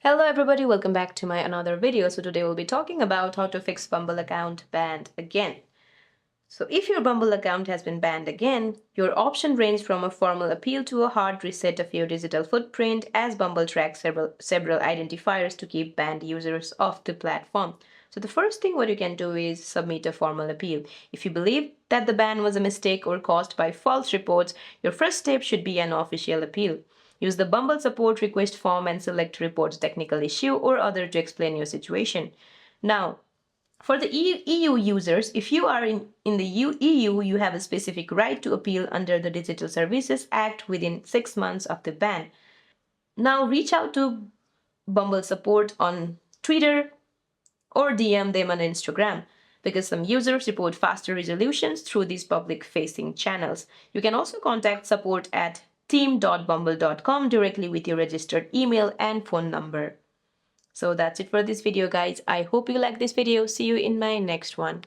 Hello everybody, welcome back to my another video. So today we'll be talking about how to fix Bumble account banned again. So if your Bumble account has been banned again, your option range from a formal appeal to a hard reset of your digital footprint, as Bumble tracks several identifiers to keep banned users off the platform. So the first thing what you can do is submit a formal appeal. If you believe that the ban was a mistake or caused by false reports, your first step should be an official appeal. Use the Bumble support request form and select report technical issue or other to explain your situation. Now, for the EU users, if you are in the EU, you have a specific right to appeal under the Digital Services Act within 6 months of the ban. Now, reach out to Bumble support on Twitter or DM them on Instagram because some users report faster resolutions through these public facing channels. You can also contact support at team.bumble.com directly with your registered email and phone number. So that's it for this video, guys. I hope you like this video. See you in my next one.